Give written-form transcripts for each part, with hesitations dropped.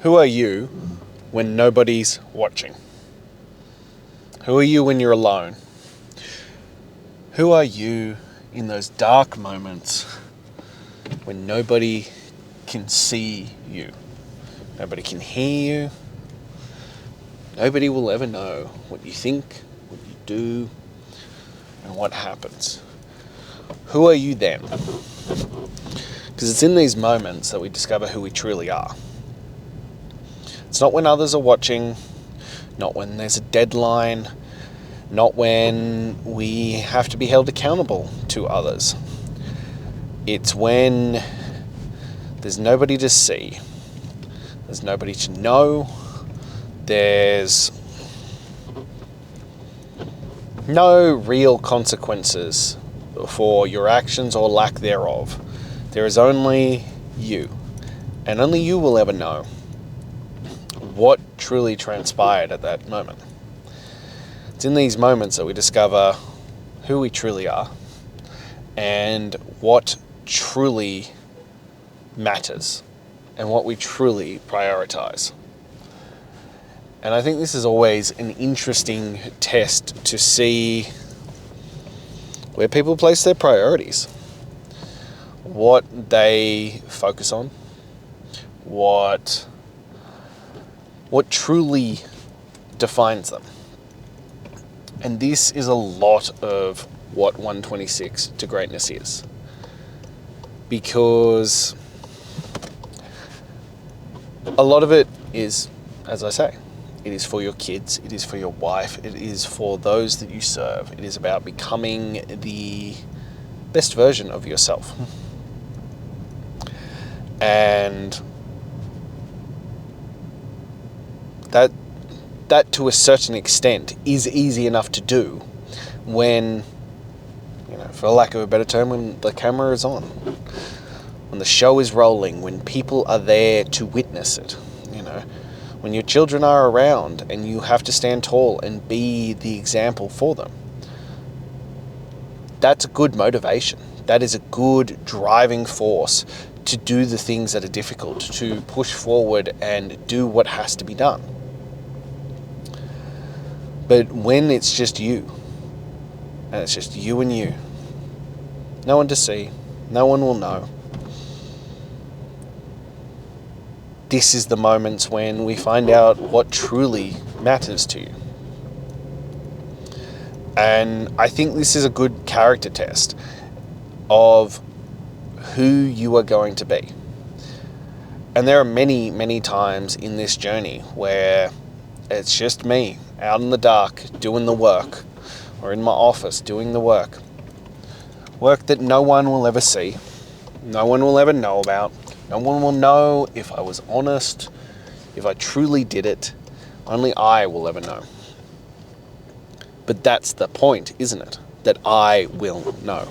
Who are you when nobody's watching? Who are you when you're alone? Who are you in those dark moments when nobody can see you? Nobody can hear you. Nobody will ever know what you think, what you do, and what happens. Who are you then? Because it's in these moments that we discover who we truly are. It's not when others are watching, not when there's a deadline, not when we have to be held accountable to others. It's when there's nobody to see, there's nobody to know, there's no real consequences for your actions or lack thereof. There is only you, and only you will ever know what truly transpired at that moment. It's in these moments that we discover who we truly are and what truly matters and what we truly prioritize. And I think this is always an interesting test to see where people place their priorities, what they focus on, what truly defines them. And this is a lot of what 126 to greatness is. Because a lot of it is, as I say, it is for your kids, it is for your wife, it is for those that you serve. It is about becoming the best version of yourself. And that to a certain extent is easy enough to do when, for lack of a better term, when the camera is on, when the show is rolling, when people are there to witness it, when your children are around and you have to stand tall and be the example for them. That's a good motivation. That is a good driving force to do the things that are difficult, to push forward and do what has to be done. But when it's just you, and it's just you and you, no one to see, no one will know. This is the moments when we find out what truly matters to you. And I think this is a good character test of who you are going to be. And there are many, many times in this journey where it's just me out in the dark doing the work, or in my office doing the work that no one will ever see, no one will ever know about, no one will know if I was honest, if I truly did it. Only I will ever know. But that's the point, isn't it? That I will know.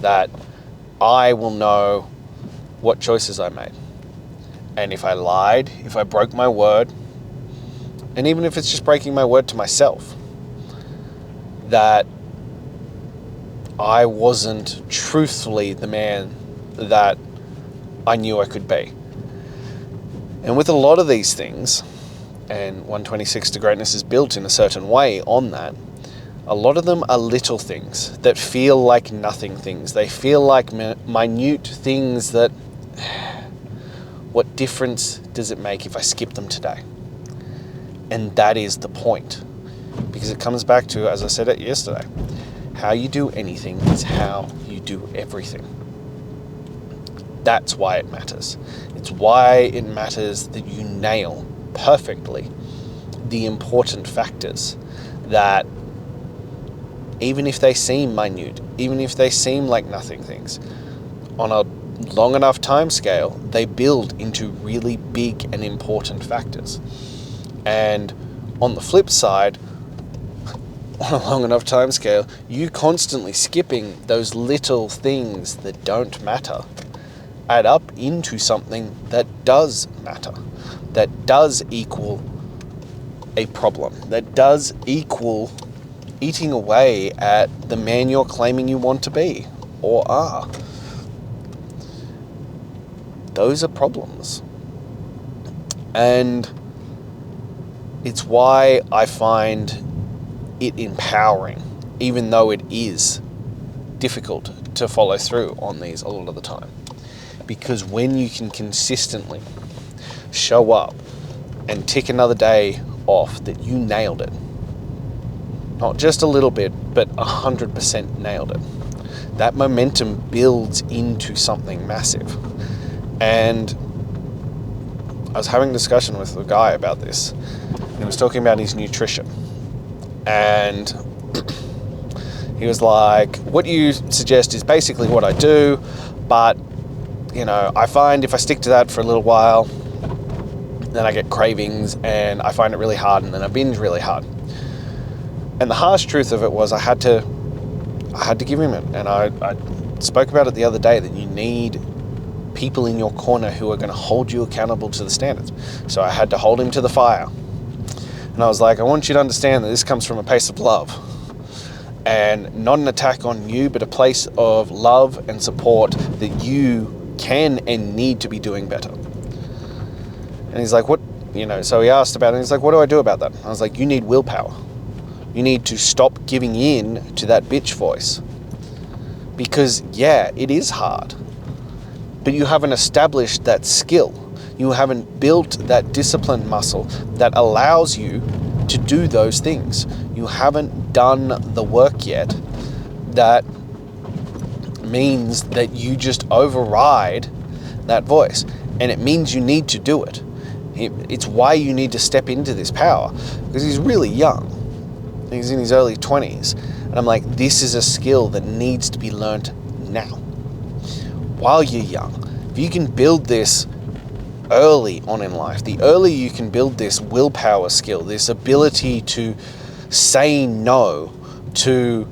That I will know what choices I made. And if I lied, if I broke my word, and even if it's just breaking my word to myself, that I wasn't truthfully the man that I knew I could be. And with a lot of these things, and 126 to greatness is built in a certain way on that, a lot of them are little things that feel like nothing things. They feel like minute things that, what difference does it make if I skip them today? And that is the point. Because it comes back to, as I said it yesterday, how you do anything is how you do everything. That's why it matters. It's why it matters that you nail perfectly the important factors that, even if they seem minute, even if they seem like nothing things, on a long enough time scale, they build into really big and important factors. And on the flip side, on a long enough time scale, you constantly skipping those little things that don't matter add up into something that does matter, that does equal a problem, that does equal eating away at the man you're claiming you want to be or are. Those are problems. And it's why I find it empowering, even though it is difficult to follow through on these a lot of the time. Because when you can consistently show up and tick another day off that you nailed it, not just a little bit, but 100% nailed it, that momentum builds into something massive. And I was having a discussion with a guy about this, and he was talking about his nutrition. And he was like, what you suggest is basically what I do, but, I find if I stick to that for a little while, then I get cravings, and I find it really hard, and then I binge really hard. And the harsh truth of it was I had to give him it. And I spoke about it the other day, that you need people in your corner who are going to hold you accountable to the standards. So I had to hold him to the fire. And I was like, I want you to understand that this comes from a place of love. And not an attack on you, but a place of love and support that you can and need to be doing better. And he's like, what? So he asked about it. And he's like, what do I do about that? I was like, you need willpower. You need to stop giving in to that bitch voice. Because, yeah, it is hard. But you haven't established that skill. You haven't built that discipline muscle that allows you to do those things. You haven't done the work yet that means that you just override that voice. And it means you need to do it. It's why you need to step into this power. Because he's really young. He's in his early 20s. And I'm like, this is a skill that needs to be learned now, while you're young. If you can build this early on in life, the earlier you can build this willpower skill, this ability to say no to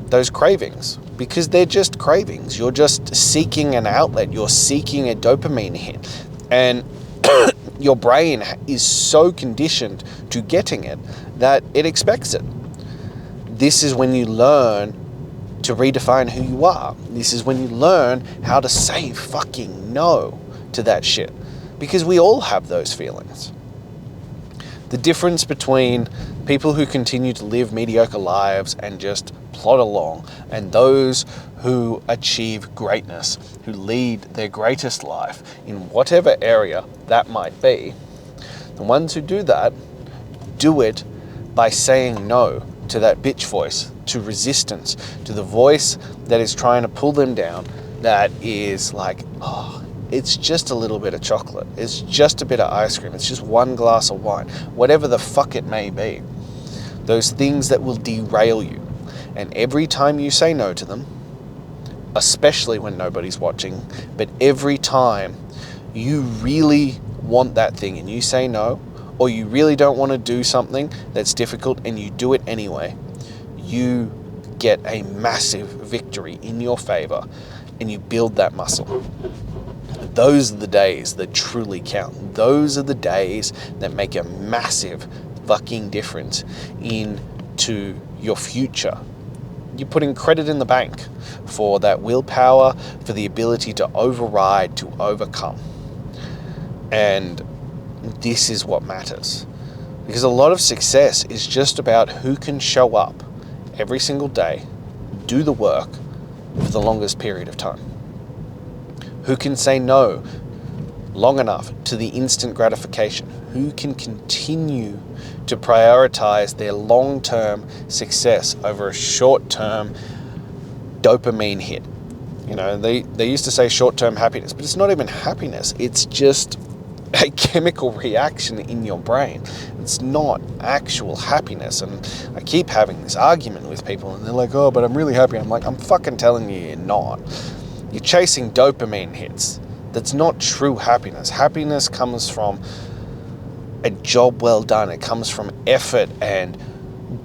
those cravings, because they're just cravings. You're just seeking an outlet. You're seeking a dopamine hit. And your brain is so conditioned to getting it that it expects it. This is when you learn to redefine who you are. This is when you learn how to say fucking no to that shit. Because we all have those feelings. The difference between people who continue to live mediocre lives and just plod along, and those who achieve greatness, who lead their greatest life in whatever area that might be, the ones who do that, do it by saying no to that bitch voice, to resistance, to the voice that is trying to pull them down, that is like, oh, it's just a little bit of chocolate, it's just a bit of ice cream, it's just one glass of wine, whatever the fuck it may be. Those things that will derail you. And every time you say no to them, especially when nobody's watching, but every time you really want that thing and you say no, or you really don't want to do something that's difficult and you do it anyway, you get a massive victory in your favor and you build that muscle. Those are the days that truly count. Those are the days that make a massive fucking difference into your future. You're putting credit in the bank for that willpower, for the ability to override, to overcome. And this is what matters. Because a lot of success is just about who can show up every single day, do the work for the longest period of time. Who can say no long enough to the instant gratification? Who can continue to prioritize their long-term success over a short-term dopamine hit? They used to say short-term happiness, but it's not even happiness. It's just a chemical reaction in your brain. It's not actual happiness. And I keep having this argument with people and they're like, oh, but I'm really happy. I'm like, I'm fucking telling you, you're not. You're chasing dopamine hits. That's not true happiness. Happiness comes from a job well done. It comes from effort and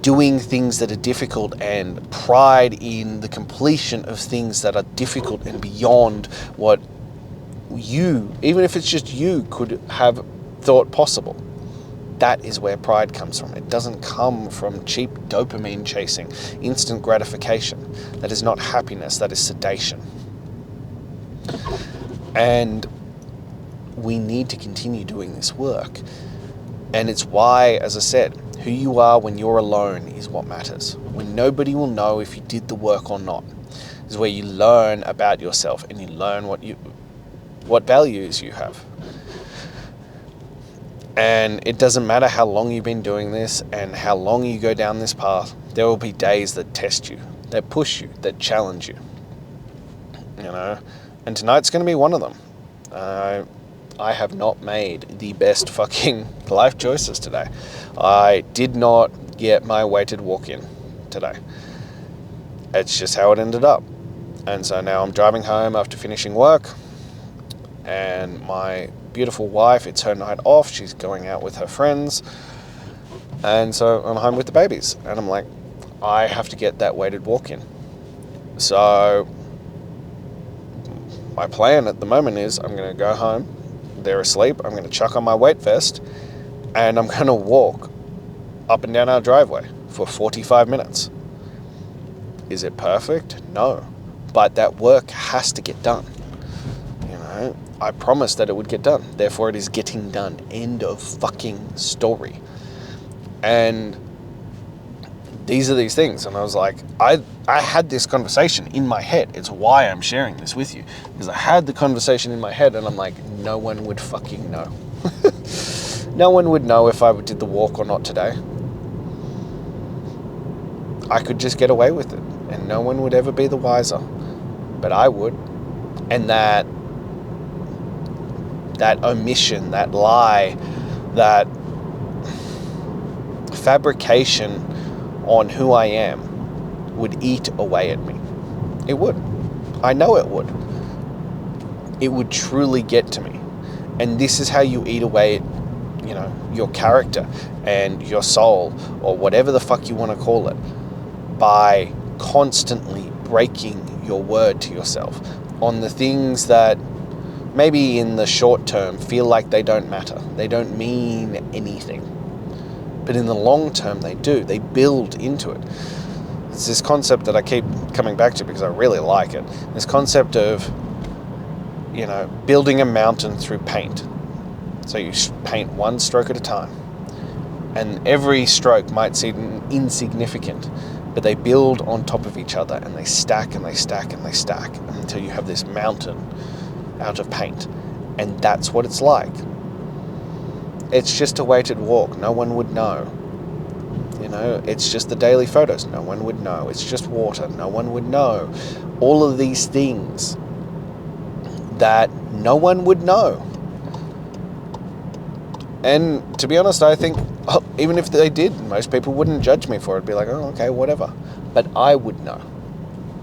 doing things that are difficult and pride in the completion of things that are difficult and beyond what you, even if it's just you, could have thought possible. That is where pride comes from. It doesn't come from cheap dopamine chasing, instant gratification. That is not happiness, that is sedation. And we need to continue doing this work. And it's why, as I said, who you are when you're alone is what matters. When nobody will know if you did the work or not is where you learn about yourself and you learn what values you have. And it doesn't matter how long you've been doing this and how long you go down this path, there will be days that test you, that push you, that challenge you. And tonight's going to be one of them. I have not made the best fucking life choices today. I did not get my weighted walk-in today. It's just how it ended up. And so now I'm driving home after finishing work, and my beautiful wife, it's her night off. She's going out with her friends. And so I'm home with the babies. And I'm like, I have to get that weighted walk-in. So my plan at the moment is I'm going to go home. They're asleep. I'm going to chuck on my weight vest and I'm going to walk up and down our driveway for 45 minutes. Is it perfect? No. But that work has to get done. I promised that it would get done. Therefore, it is getting done. End of fucking story. And these are these things. And I was like, I had this conversation in my head. It's why I'm sharing this with you. Because I had the conversation in my head and I'm like, no one would fucking know. No one would know if I did the walk or not today. I could just get away with it. And no one would ever be the wiser. But I would. And that omission, that lie, that fabrication on who I am would eat away at me. It would. I know it would. It would truly get to me. And this is how you eat away at, your character and your soul, or whatever the fuck you want to call it, by constantly breaking your word to yourself on the things that maybe in the short term feel like they don't matter. They don't mean anything. But in the long term, they do. They build into it. It's this concept that I keep coming back to because I really like it. This concept of, building a mountain through paint. So you paint one stroke at a time. And every stroke might seem insignificant, but they build on top of each other and they stack and they stack and they stack until you have this mountain out of paint. And that's what it's like. It's just a weighted walk. No one would know. It's just the daily photos. No one would know. It's just water. No one would know. All of these things that no one would know. And to be honest, I think even if they did, most people wouldn't judge me for it. Be like, oh, okay, whatever. But I would know.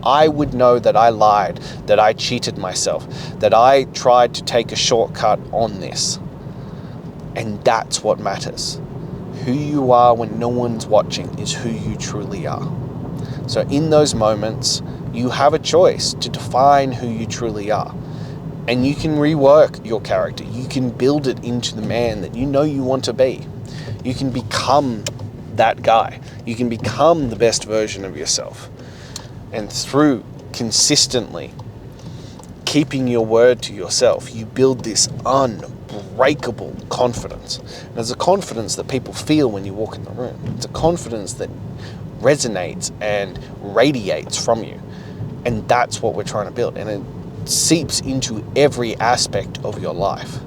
I would know that I lied, that I cheated myself, that I tried to take a shortcut on this. And that's what matters. Who you are when no one's watching is who you truly are. So in those moments, you have a choice to define who you truly are. And you can rework your character. You can build it into the man that you want to be. You can become that guy. You can become the best version of yourself. And through consistently keeping your word to yourself, you build this unbreakable confidence. And it's a confidence that people feel when you walk in the room. It's a confidence that resonates and radiates from you. And that's what we're trying to build. And it seeps into every aspect of your life.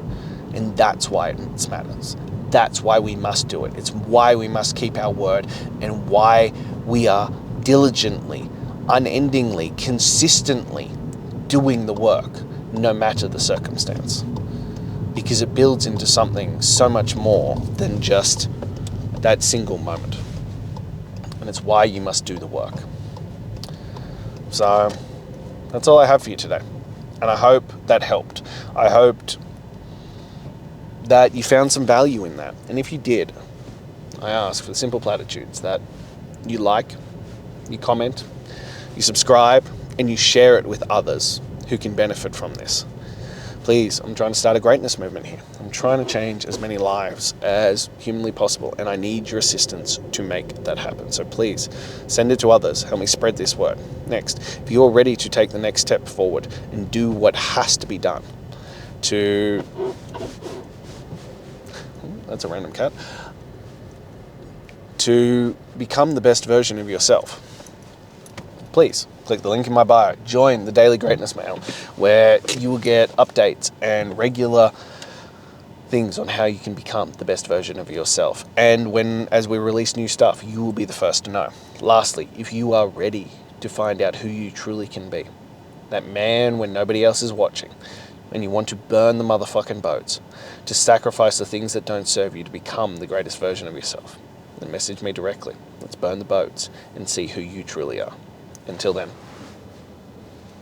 And that's why it matters. That's why we must do it. It's why we must keep our word, and why we are diligently, unendingly, consistently doing the work, no matter the circumstance. Because it builds into something so much more than just that single moment. And it's why you must do the work. So that's all I have for you today. And I hope that helped. I hoped that you found some value in that. And if you did, I ask for the simple platitudes that you like, you comment, you subscribe, and you share it with others who can benefit from this. Please, I'm trying to start a greatness movement here. I'm trying to change as many lives as humanly possible, and I need your assistance to make that happen. So please, send it to others. Help me spread this word. Next, if you're ready to take the next step forward and do what has to be done, to... That's a random cat. To become the best version of yourself, please click the link in my bio. Join the Daily Greatness Mail, where you will get updates and regular things on how you can become the best version of yourself. And as we release new stuff, you will be the first to know. Lastly, if you are ready to find out who you truly can be, that man when nobody else is watching, and you want to burn the motherfucking boats, to sacrifice the things that don't serve you to become the greatest version of yourself, then message me directly. Let's burn the boats and see who you truly are. Until then,